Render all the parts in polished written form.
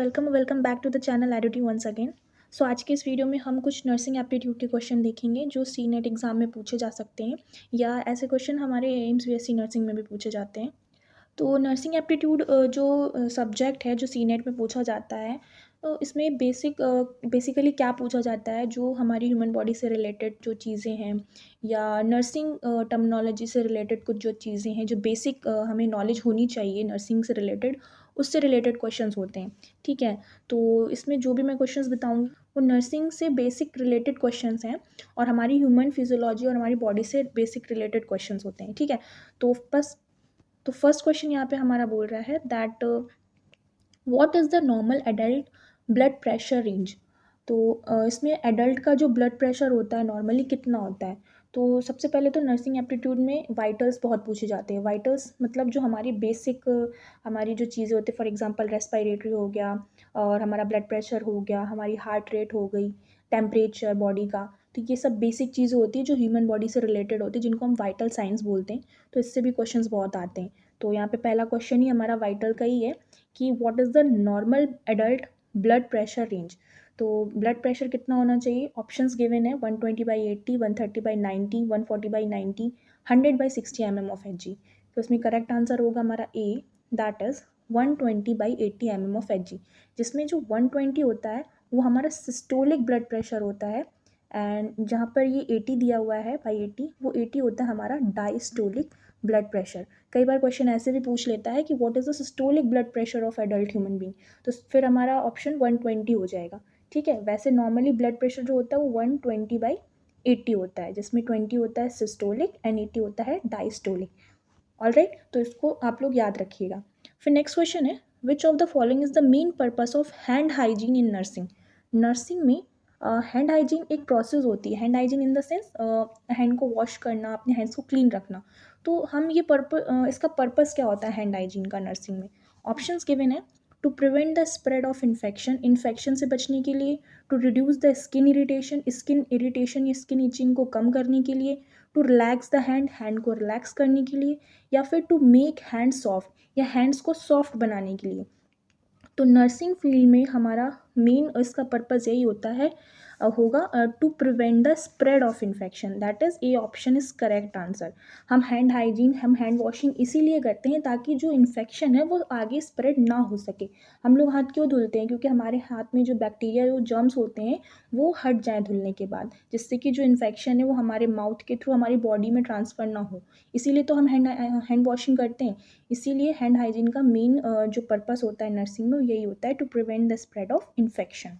Welcome back to the channel एडिटी once again. So आज के इस वीडियो में हम कुछ नर्सिंग एप्टीट्यूड के क्वेश्चन देखेंगे जो सी नेट एग्ज़ाम में पूछे जा सकते हैं या ऐसे क्वेश्चन हमारे एम्स बीएससी नर्सिंग में भी पूछे जाते हैं। तो नर्सिंग एप्टीट्यूड जो सब्जेक्ट है जो सी नेट में पूछा जाता है, तो इसमें बेसिकली क्या पूछा जाता है, जो हमारी ह्यूमन बॉडी से रिलेटेड जो चीज़ें हैं या नर्सिंग टर्मिनोलॉजी से रिलेटेड कुछ जो चीज़ें हैं जो बेसिक हमें नॉलेज होनी चाहिए नर्सिंग से रिलेटेड, उससे रिलेटेड क्वेश्चंस होते हैं। ठीक है, तो इसमें जो भी मैं क्वेश्चंस बताऊंगी वो नर्सिंग से बेसिक रिलेटेड क्वेश्चंस हैं और हमारी ह्यूमन फिजियोलॉजी और हमारी बॉडी से बेसिक रिलेटेड क्वेश्चंस होते हैं। ठीक है, तो फर्स्ट क्वेश्चन यहाँ पे हमारा बोल रहा है that what is the normal adult blood pressure range. तो इसमें एडल्ट का जो ब्लड प्रेशर होता है नॉर्मली कितना होता है। तो सबसे पहले तो नर्सिंग एप्टीट्यूड में वाइटल्स बहुत पूछे जाते हैं। वाइटल्स मतलब जो हमारी बेसिक हमारी जो चीज़ें होती है, फॉर एग्जांपल रेस्पिरेटरी हो गया और हमारा ब्लड प्रेशर हो गया, हमारी हार्ट रेट हो गई, टेम्परेचर बॉडी का। तो ये सब बेसिक चीज़ें होती है जो ह्यूमन बॉडी से रिलेटेड होती है, जिनको हम वाइटल साइंस बोलते हैं। तो इससे भी क्वेश्चंस बहुत आते हैं। तो यहाँ पे पहला क्वेश्चन ही हमारा वाइटल का ही है कि what is the normal adult blood pressure range. तो ब्लड प्रेशर कितना होना चाहिए, ऑप्शंस गिवन है 120/80, 130/90, 140/90, 100/60 mm ऑफ एच जी। तो इसमें करेक्ट आंसर होगा हमारा A, that is 120/80 mm of H G, जिसमें जो 120 होता है वो हमारा सिस्टोलिक ब्लड प्रेशर होता है एंड जहाँ पर ये 80 दिया हुआ है बाई 80, वो 80 होता है हमारा डायस्टोलिक ब्लड प्रेशर। कई बार क्वेश्चन ऐसे भी पूछ लेता है कि what is the systolic blood pressure of adult human being, तो फिर हमारा ऑप्शन 120 हो जाएगा। ठीक है, वैसे नॉर्मली ब्लड प्रेशर जो होता है वो 120/80 होता है, जिसमें 20 होता है सिस्टोलिक एंड 80 होता है डायस्टोलिक। ऑलराइट, तो इसको आप लोग याद रखिएगा। फिर नेक्स्ट क्वेश्चन है which of the following is the main purpose of hand hygiene in nursing. Nursing में हैंड हाइजीन एक प्रोसेस होती है। Hand hygiene in the sense hand को वॉश करना, अपने हैंड्स को क्लीन रखना। तो हम ये इसका पर्पस क्या होता है हैंड हाइजीन का नर्सिंग में। ऑप्शंस गिवन है to prevent the spread of infection से बचने के लिए, to reduce the skin irritation या स्किन इचिंग को कम करने के लिए, टू रिलैक्स द हैंड को रिलैक्स करने के लिए, या फिर टू मेक हैंड सॉफ्ट या हैंड्स को सॉफ्ट बनाने के लिए। तो नर्सिंग फील्ड में हमारा मेन इसका पर्पज़ यही होता है होगा to prevent the spread of infection, that is a option is correct answer. हम हैंड वॉशिंग इसीलिए करते हैं ताकि जो इन्फेक्शन है वो आगे स्प्रेड ना हो सके। हम लोग हाथ क्यों धुलते हैं, क्योंकि हमारे हाथ में जो बैक्टीरिया जो जर्म्स होते हैं वो हट जाएँ धुलने के बाद, जिससे कि जो इन्फेक्शन है वो हमारे माउथ के थ्रू हमारी बॉडी में ट्रांसफ़र ना हो। इसीलिए तो हम हैंड वॉशिंग करते हैं। इसीलिए हैंड हाइजीन का मेन जो पर्पस होता है नर्सिंग में यही होता है to prevent the spread of infection.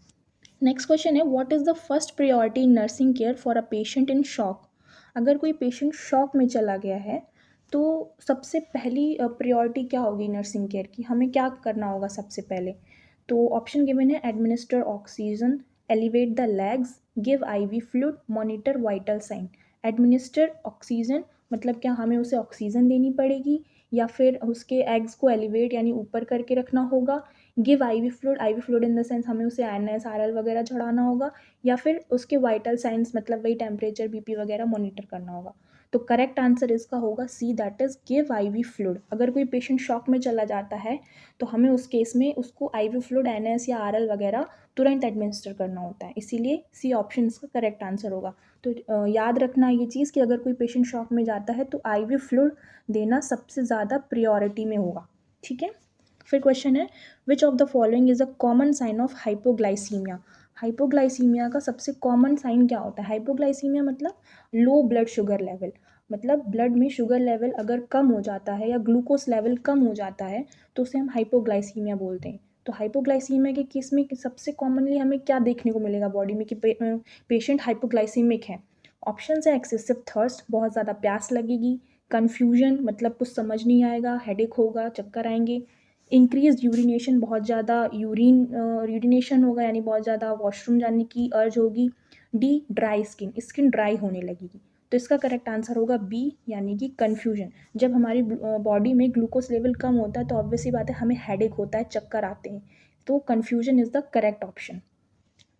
Next question है what is the first priority in nursing care for a patient in shock. अगर कोई पेशेंट शॉक में चला गया है तो सबसे पहली प्रायोरिटी क्या होगी नर्सिंग केयर की, हमें क्या करना होगा सबसे पहले। तो ऑप्शन गिवन है administer oxygen, elevate the legs, give IV fluid, monitor vital sign. Administer oxygen मतलब क्या हमें उसे ऑक्सीजन देनी पड़ेगी या फिर उसके एग्स को एलिवेट यानी ऊपर करके रखना होगा। Give IV fluid in the sense हमें उसे NSRL वगैरह चढ़ाना होगा, या फिर उसके वाइटल साइंस मतलब वही टेम्परेचर BP वगैरह मॉनिटर करना होगा। तो करेक्ट आंसर इसका होगा C, that is give IV fluid. अगर कोई पेशेंट शॉक में चला जाता है तो हमें उस केस में उसको IV फ्लूइड NS या RL वगैरह तुरंत एडमिनिस्टर करना होता है, इसीलिए सी ऑप्शन इसका करेक्ट आंसर होगा। तो याद रखना ये चीज़ कि अगर कोई पेशेंट शॉक में जाता है तो IV फ्लूइड देना सबसे ज़्यादा प्रियोरिटी में होगा। ठीक है, फिर क्वेश्चन है which of the following is a common sign of hypoglycemia. Hypoglycemia का सबसे कॉमन साइन क्या होता है। हाइपोग्लाइसीमिया मतलब लो ब्लड शुगर लेवल, मतलब ब्लड में शुगर लेवल अगर कम हो जाता है या ग्लूकोज लेवल कम हो जाता है तो उसे हम हाइपोग्लाइसीमिया बोलते हैं। तो हाइपोग्लाइसीमिया के केस में सबसे कॉमनली हमें क्या देखने को मिलेगा बॉडी में कि पेशेंट हाइपोग्लाइसीमिक है। ऑप्शन है एक्सेसिव थर्स्ट, बहुत ज़्यादा प्यास लगेगी, कन्फ्यूजन मतलब कुछ समझ नहीं आएगा, हेडेक होगा, चक्कर आएंगे, इंक्रीज यूरिनेशन बहुत ज़्यादा यूरिनेशन होगा यानी बहुत ज़्यादा वॉशरूम जाने की अर्ज होगी, डी ड्राई स्किन ड्राई होने लगेगी। तो इसका करेक्ट आंसर होगा बी यानी कि कन्फ्यूजन। जब हमारी बॉडी में ग्लूकोज लेवल कम होता है तो ऑब्वियसली बात है हमें हेडेक होता है, चक्कर आते हैं। तो confusion is the correct option.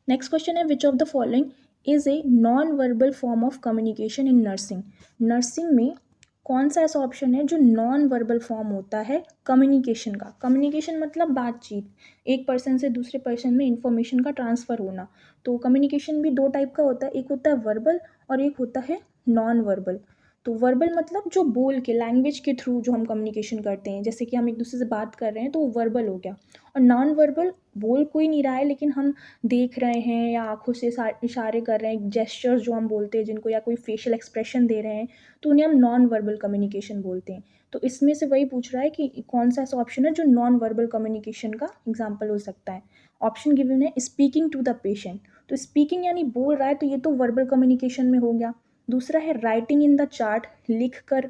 Next question है which of the following is a non verbal form of communication in nursing. Nursing में कौन सा ऐसा ऑप्शन है जो नॉन वर्बल फॉर्म होता है कम्युनिकेशन का? कम्युनिकेशन मतलब बातचीत, एक पर्सन से दूसरे पर्सन में इंफॉर्मेशन का ट्रांसफ़र होना। तो कम्युनिकेशन भी दो टाइप का होता है, एक होता है वर्बल और एक होता है नॉन वर्बल। तो वर्बल मतलब जो बोल के, लैंग्वेज के थ्रू जो हम कम्युनिकेशन करते हैं, जैसे कि हम एक दूसरे से बात कर रहे हैं तो वो वर्बल हो गया। और नॉन वर्बल, बोल कोई नहीं रहा है लेकिन हम देख रहे हैं या आँखों से इशारे कर रहे हैं, जेस्चर्स जो हम बोलते हैं जिनको, या कोई फेशियल एक्सप्रेशन दे रहे हैं, तो उन्हें हम नॉन वर्बल कम्युनिकेशन बोलते हैं। तो इसमें से वही पूछ रहा है कि कौन सा ऐसा ऑप्शन है जो नॉन वर्बल कम्युनिकेशन का एग्जाम्पल हो सकता है। ऑप्शन गिवन है स्पीकिंग टू द पेशेंट, तो स्पीकिंग यानी बोल रहा है, तो ये तो वर्बल कम्युनिकेशन में हो गया। दूसरा है राइटिंग इन द चार्ट, लिख कर।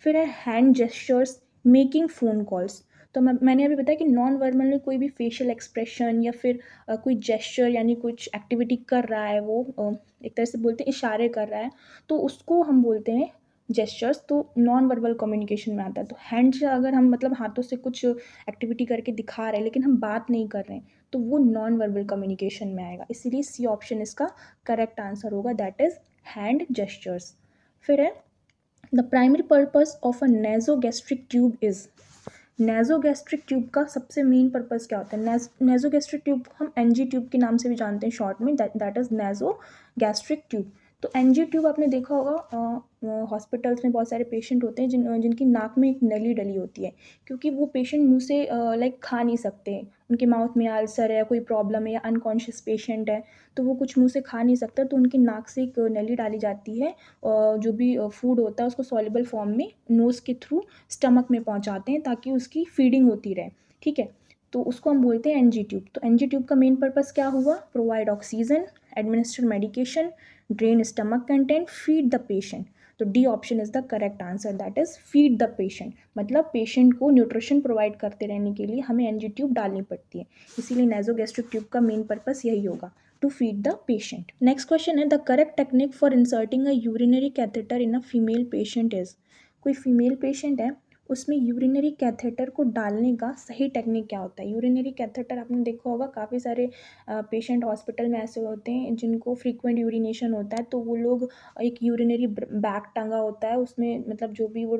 फिर है hand gestures, making phone calls. तो मैंने अभी बताया कि नॉन वर्बल में कोई भी फेशियल एक्सप्रेशन या फिर कोई जेस्चर यानी कुछ एक्टिविटी कर रहा है, वो एक तरह से बोलते हैं इशारे कर रहा है, तो उसको हम बोलते हैं जेस्चर्स, तो नॉन वर्बल कम्युनिकेशन में आता है। तो हैंड से अगर हम मतलब हाथों से कुछ एक्टिविटी करके दिखा रहे हैं लेकिन हम बात नहीं कर रहे हैं, तो वो नॉन वर्बल कम्युनिकेशन में आएगा। इसीलिए सी ऑप्शन इसका करेक्ट आंसर होगा, दैट इज़ हैंड जेस्चर्स। फिर है the primary purpose of a nasogastric tube is. Nasogastric tube का सबसे मेन पर्पस क्या होता है? नेजोगैस्ट्रिक ट्यूब हम एनजी ट्यूब के नाम से भी जानते हैं शॉर्ट में, दैट इज़ नेजोगैस्ट्रिक ट्यूब। तो एनजी ट्यूब आपने देखा होगा, हॉस्पिटल्स में बहुत सारे पेशेंट होते हैं जिनकी नाक में एक नली डली होती है, क्योंकि वो पेशेंट मुंह से लाइक खा नहीं सकते, उनके माउथ में अल्सर है, कोई प्रॉब्लम है या अनकॉन्शियस पेशेंट है, तो वो कुछ मुंह से खा नहीं सकता, तो उनकी नाक से एक नली डाली जाती है, और जो भी फूड होता है उसको सॉल्युबल फॉर्म में नोज़ के थ्रू स्टमक में पहुंचाते हैं ताकि उसकी फीडिंग होती रहे। ठीक है, तो उसको हम बोलते हैं एनजी ट्यूब। तो एनजी ट्यूब का मेन पर्पस क्या हुआ? Provide oxygen, administer medication, drain stomach content, feed the patient. तो D option is the correct answer, that is feed the patient. मतलब पेशेंट को न्यूट्रिशन प्रोवाइड करते रहने के लिए हमें एनजी ट्यूब डालनी पड़ती है, इसीलिए नेजोगैस्ट्रिक ट्यूब का मेन पर्पस यही होगा, to feed the patient. Next question है the correct technique for inserting a urinary catheter in a female patient is. कोई फीमेल पेशेंट है, उसमें यूरिनरी कैथेटर को डालने का सही टेक्निक क्या होता है? यूरिनरी कैथेटर आपने देखा होगा, काफ़ी सारे पेशेंट हॉस्पिटल में ऐसे होते हैं जिनको फ्रीक्वेंट यूरिनेशन होता है, तो वो लोग एक यूरिनरी बैग टंगा होता है, उसमें मतलब जो भी वो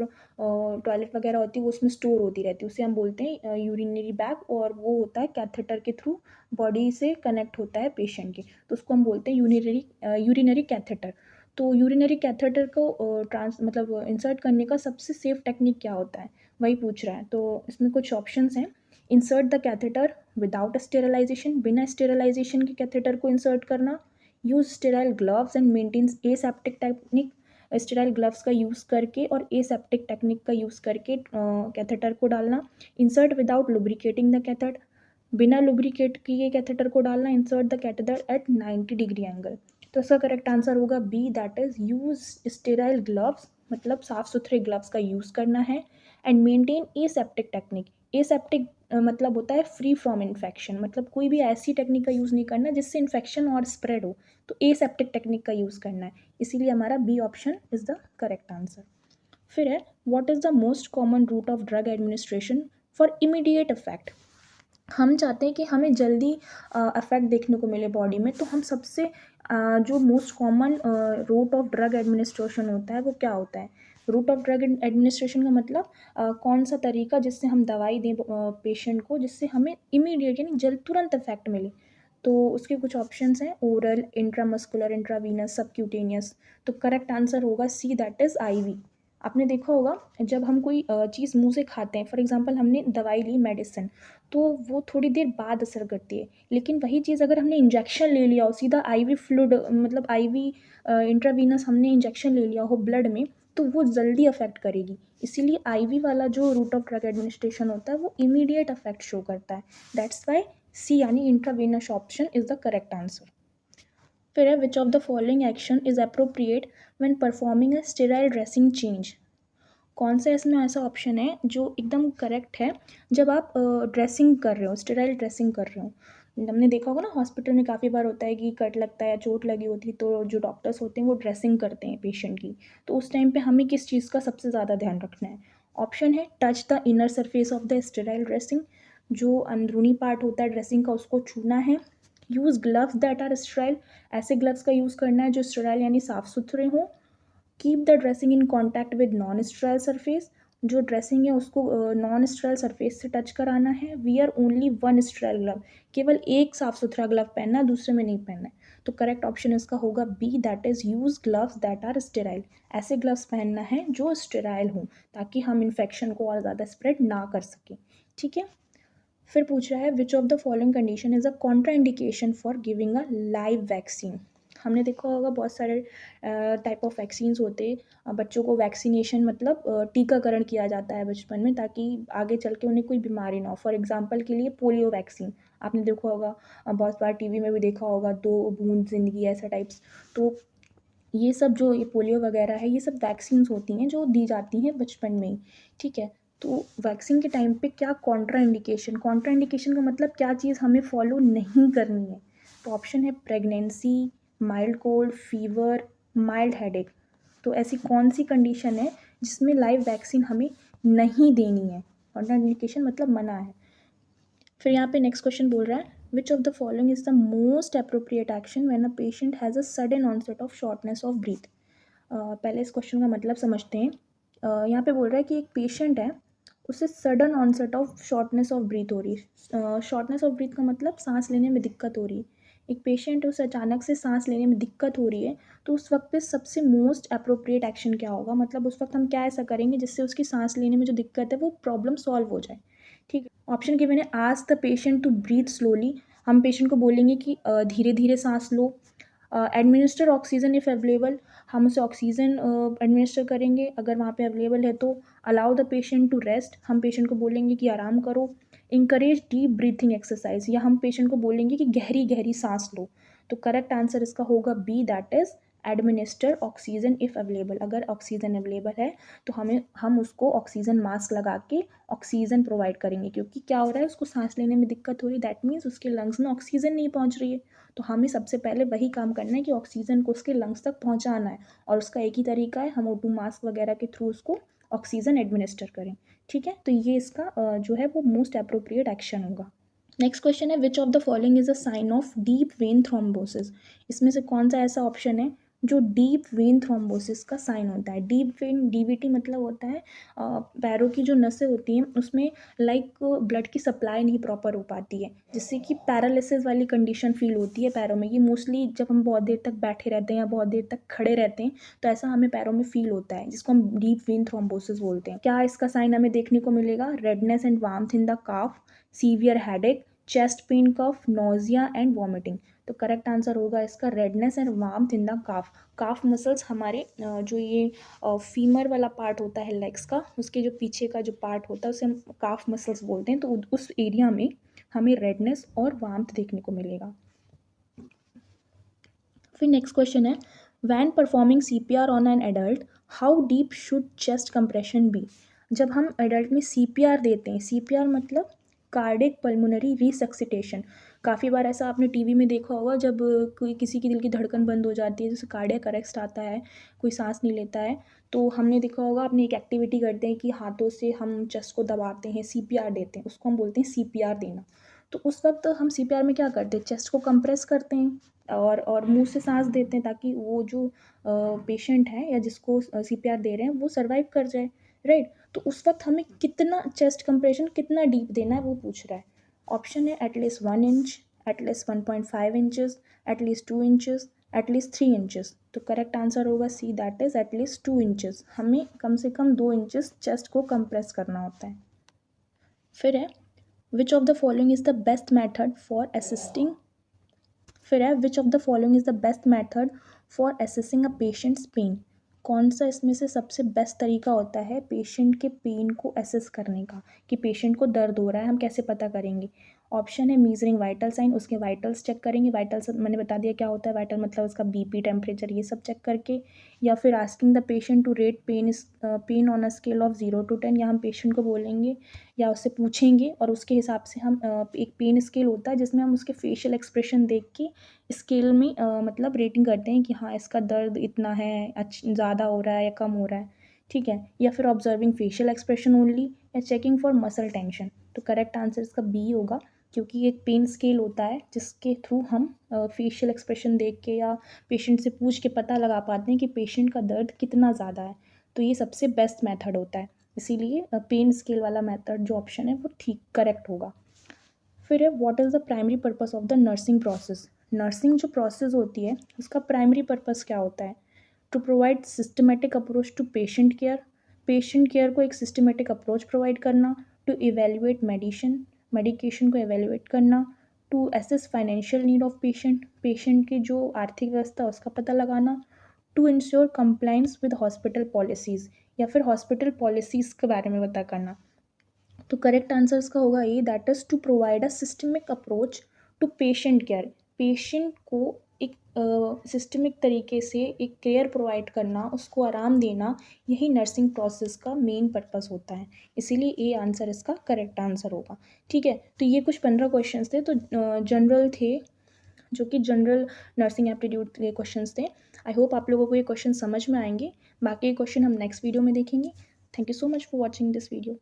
टॉयलेट वगैरह होती है वो उसमें स्टोर होती रहती है, उसे हम बोलते हैं यूरिनरी बैग, और वो होता है कैथेटर के थ्रू बॉडी से कनेक्ट होता है पेशेंट के, तो उसको हम बोलते हैं यूरिनरी कैथेटर। तो यूरिनरी कैथेटर को मतलब इंसर्ट करने का सबसे सेफ टेक्निक क्या होता है, वही पूछ रहा है। तो इसमें कुछ ऑप्शंस हैं। Insert the catheter without sterilization, बिना स्टेरलाइजेशन के कैथेटर को इंसर्ट करना। Use sterile gloves and maintains aseptic technique, sterile gloves का यूज़ करके और एसेप्टिक टेक्निक का यूज़ करके कैथेटर को डालना। Insert without lubricating the catheter, बिना लुब्रिकेट किए कैथेटर को डालना। Insert the catheter at 90 degree angle. तो इसका करेक्ट आंसर होगा B, that is use sterile gloves, मतलब साफ़ सुथरे ग्लव्स का यूज़ करना है। And maintain aseptic technique, aseptic मतलब होता है फ्री फ्रॉम इन्फेक्शन, मतलब कोई भी ऐसी टेक्निक का यूज़ नहीं करना जिससे इन्फेक्शन और स्प्रेड हो, तो एसेप्टिक टेक्निक का यूज़ करना है, इसीलिए हमारा B option is the correct answer. फिर है what is the most common route of drug administration for immediate effect. हम चाहते हैं कि हमें जल्दी इफेक्ट देखने को मिले बॉडी में, तो हम सबसे जो most common route of drug administration होता है वो क्या होता है? रूट ऑफ ड्रग एडमिनिस्ट्रेशन का मतलब कौन सा तरीका जिससे हम दवाई दें पेशेंट को, जिससे हमें इमीडिएट यानी जल्द तुरंत इफेक्ट मिले। तो उसके कुछ ऑप्शंस हैं, ओरल, इंट्रामस्कुलर, इंट्रावीनस, सबक्यूटेनियस। तो करेक्ट आंसर होगा सी, दैट इज़ आईवी। आपने देखा होगा जब हम कोई चीज़ मुंह से खाते हैं, फॉर एग्जांपल हमने दवाई ली, मेडिसिन, तो वो थोड़ी देर बाद असर करती है, लेकिन वही चीज़ अगर हमने इंजेक्शन ले लिया हो सीधा, आईवी फ्लूइड मतलब आईवी इंट्रावीनस हमने इंजेक्शन ले लिया हो ब्लड में, तो वो जल्दी अफेक्ट करेगी। इसीलिए आईवी वाला जो रूट ऑफ ड्रग एडमिनिस्ट्रेशन होता है वो इमीडिएट अफेक्ट शो करता है, दैट्स वाई सी यानी intravenous option is the correct answer. फिर है which of the following action is appropriate when performing a sterile dressing change. कौन सा इसमें ऐसा ऑप्शन है जो एकदम करेक्ट है जब आप ड्रेसिंग कर रहे हो, स्टेराइल ड्रेसिंग कर रहे हो। हमने देखा होगा ना, हॉस्पिटल में काफ़ी बार होता है कि कट लगता है या चोट लगी होती है, तो जो डॉक्टर्स होते हैं वो ड्रेसिंग करते हैं पेशेंट की, तो उस टाइम पे हमें किस चीज़ का सबसे ज़्यादा ध्यान रखना है? ऑप्शन है touch the inner surface of the sterile dressing, जो अंदरूनी पार्ट होता है ड्रेसिंग का उसको छूना है। Use gloves that are sterile, ऐसे ग्लव्स का यूज़ करना है जो स्टेराइल यानी साफ़ सुथरे हों। Keep the dressing in contact with non sterile surface, जो ड्रेसिंग है उसको नॉन स्टेराइल सरफेस से टच कराना है। Wear only one sterile glove, केवल एक साफ सुथरा ग्लव पहनना है, दूसरे में नहीं पहनना है। तो करेक्ट ऑप्शन इसका होगा B, that is use gloves that are sterile. ऐसे ग्लव्स पहनना है जो स्टेराइल हों, ताकि हम इन्फेक्शन को और ज़्यादा स्प्रेड ना कर सकें। ठीक है, फिर पूछ रहा है which of the following condition is a Contra indication for giving a live vaccine. हमने देखा होगा बहुत सारे टाइप ऑफ वैक्सीन्स होते हैं, बच्चों को वैक्सीनेशन मतलब टीकाकरण किया जाता है बचपन में, ताकि आगे चल के उन्हें कोई बीमारी ना हो। फॉर एग्जांपल के लिए पोलियो वैक्सीन आपने देखा होगा, बहुत बार टीवी में भी देखा होगा, 2 बूंद जिंदगी ऐसा टाइप्स। तो ये सब जो ये पोलियो वगैरह है, ये सब वैक्सीन्स होती हैं जो दी जाती हैं बचपन में ही। ठीक है, तो वैक्सीन के टाइम पे क्या कॉन्ट्रा इंडिकेशन, कॉन्ट्रा इंडिकेशन का मतलब क्या चीज़ हमें फॉलो नहीं करनी है। तो ऑप्शन है pregnancy, mild cold, fever, mild headache. तो ऐसी कौन सी कंडीशन है जिसमें लाइव वैक्सीन हमें नहीं देनी है। कॉन्ट्रा इंडिकेशन मतलब मना है। फिर यहाँ पे नेक्स्ट क्वेश्चन बोल रहा है which of the following is the most appropriate action when a patient has a sudden onset of shortness of breath. पहले इस क्वेश्चन का मतलब समझते हैं। यहाँ पे बोल रहा है कि एक पेशेंट है, उसे sudden onset of shortness of breath हो रही है। शॉर्टनेस ऑफ ब्रीथ का मतलब सांस लेने में दिक्कत हो रही है। एक पेशेंट है, उसे अचानक से सांस लेने में दिक्कत हो रही है, तो उस वक्त पे सबसे मोस्ट अप्रोप्रिएट एक्शन क्या होगा, मतलब उस वक्त हम क्या ऐसा करेंगे जिससे उसकी सांस लेने में जो दिक्कत है वो प्रॉब्लम सॉल्व हो जाए। ठीक है, ऑप्शन के मैंने ask the patient to breathe slowly, हम पेशेंट को बोलेंगे कि धीरे धीरे सांस लो। एडमिनिस्टर ऑक्सीजन इफ़ अवेलेबल, हम उसे ऑक्सीजन एडमिनिस्टर करेंगे अगर वहाँ पे अवेलेबल है तो। Allow the patient to rest, हम पेशेंट को बोलेंगे कि आराम करो। इंकरेज डीप ब्रीथिंग एक्सरसाइज, या हम पेशेंट को बोलेंगे कि गहरी गहरी सांस लो। तो करेक्ट आंसर इसका होगा B, that is administer oxygen if available. अगर ऑक्सीजन अवेलेबल है तो हम उसको ऑक्सीजन मास्क लगा के ऑक्सीजन प्रोवाइड करेंगे, क्योंकि क्या हो रहा है, उसको सांस लेने में दिक्कत हो रही है, दैट मीन्स उसके लंग्स में ऑक्सीजन नहीं पहुंच रही है। तो हमें सबसे पहले वही काम करना है कि ऑक्सीजन को उसके लंग्स तक पहुंचाना है, और उसका एक ही तरीका है, हम O2 मास्क वगैरह के थ्रू उसको ऑक्सीजन एडमिनिस्टर करें। ठीक है, तो ये इसका जो है वो मोस्ट अप्रोप्रिएट एक्शन होगा। नेक्स्ट क्वेश्चन है which of the following is a sign of deep vein thrombosis. इसमें से कौन सा ऐसा ऑप्शन है जो डीप वेन थ्रोम्बोसिस का साइन होता है। डीप वेन, डीवीटी मतलब होता है पैरों की जो नसें होती हैं उसमें ब्लड की सप्लाई नहीं प्रॉपर हो पाती है, जिससे कि पैरालिसिस वाली कंडीशन फील होती है पैरों में। ये मोस्टली जब हम बहुत देर तक बैठे रहते हैं या बहुत देर तक खड़े रहते हैं तो ऐसा हमें पैरों में फील होता है, जिसको हम डीप वेन थ्रोम्बोसिस बोलते हैं। क्या इसका साइन हमें देखने को मिलेगा, redness and warmth in the calf, severe headache, chest pain, cough, nausea and vomiting. तो करेक्ट आंसर होगा इसका redness and warmth in the calf. Calf muscles हमारे जो ये फीमर वाला पार्ट होता है लेग्स का, उसके जो पीछे का जो पार्ट होता है उसे हम काफ मसल्स बोलते हैं। तो उस एरिया में हमें रेडनेस और वार्मथ देखने को मिलेगा। फिर नेक्स्ट क्वेश्चन है when performing CPR on an adult how deep should chest compression be. जब हम एडल्ट में CPR देते हैं, CPR मतलब कार्डिक पल्मोनरी रिसक्सिटेशन। काफ़ी बार ऐसा आपने टीवी में देखा होगा, जब कोई किसी की दिल की धड़कन बंद हो जाती है, जैसे कार्डियक अरेस्ट आता है, कोई सांस नहीं लेता है, तो हमने देखा होगा अपनी एक एक्टिविटी करते हैं कि हाथों से हम चेस्ट को दबाते हैं, CPR देते हैं, उसको हम बोलते हैं CPR देना। तो उस वक्त हम CPR में क्या करते हैं, चेस्ट को कंप्रेस करते हैं और मुंह से सांस देते हैं, ताकि वो जो पेशेंट है या जिसको CPR दे रहे हैं वो सर्वाइव कर जाए, राइट। तो उस वक्त हमें कितना चेस्ट कंप्रेशन कितना डीप देना है वो पूछ रहा है। ऑप्शन है at least 1 inch, at least 1.5 inches, at least 2 inches, at least 3 inches. तो करेक्ट आंसर होगा C, that is at least 2 inches. हमें कम से कम 2 इंचेस चेस्ट को कंप्रेस करना होता है। फिर है which of the following is the best method for assisting. फिर है which of the following is the best method for assessing a patient's pain. कौन सा इसमें से सबसे बेस्ट तरीका होता है पेशेंट के पेन को असेस करने का, कि पेशेंट को दर्द हो रहा है, हम कैसे पता करेंगे। ऑप्शन है मीजरिंग वाइटल साइन, उसके वाइटल्स चेक करेंगे, वाइटल्स मैंने बता दिया क्या होता है, वाइटल मतलब उसका BP, टेम्परेचर, ये सब चेक करके। या फिर asking the patient to rate pain on a scale of 0 to 10, या हम पेशेंट को बोलेंगे या उससे पूछेंगे और उसके हिसाब से हम एक पेन स्केल होता है जिसमें हम उसके फेशियल एक्सप्रेशन देख के स्केल में मतलब रेटिंग करते हैं कि हाँ इसका दर्द इतना है, ज़्यादा हो रहा है या कम हो रहा है। ठीक है, या फिर ऑब्जर्विंग फेशियल एक्सप्रेशन ओनली, या चेकिंग फॉर मसल टेंशन। तो करेक्ट आंसर इसका बी होगा, क्योंकि एक पेन स्केल होता है जिसके थ्रू हम फेशियल एक्सप्रेशन देख के या पेशेंट से पूछ के पता लगा पाते हैं कि पेशेंट का दर्द कितना ज़्यादा है। तो ये सबसे बेस्ट मेथड होता है, इसीलिए पेन स्केल वाला मेथड जो ऑप्शन है वो ठीक करेक्ट होगा। फिर है what is the primary purpose of the nursing process. Nursing जो प्रोसेस होती है उसका प्राइमरी पर्पस क्या होता है? To provide systematic approach to patient care को एक सिस्टमेटिक अप्रोच प्रोवाइड करना, टू इवेल्युएट मेडिकेशन को इवेल्युएट करना, to assess financial need of patient की जो आर्थिक व्यवस्था है उसका पता लगाना, to ensure compliance with hospital policies या फिर हॉस्पिटल पॉलिसीज़ के बारे में पता करना। तो करेक्ट आंसर इसका होगा A, that is to provide a systemic approach to patient care. Patient को एक सिस्टमिक तरीके से एक केयर प्रोवाइड करना, उसको आराम देना, यही नर्सिंग प्रोसेस का मेन पर्पस होता है। इसीलिए ए आंसर इसका करेक्ट आंसर होगा। ठीक है, तो ये कुछ 15 क्वेश्चंस थे, तो जनरल थे, जो कि जनरल नर्सिंग एप्टीट्यूड के क्वेश्चंस थे। आई होप आप लोगों को ये क्वेश्चन समझ में आएंगे। बाकी क्वेश्चन हम नेक्स्ट वीडियो में देखेंगे। Thank you so much for watching this video.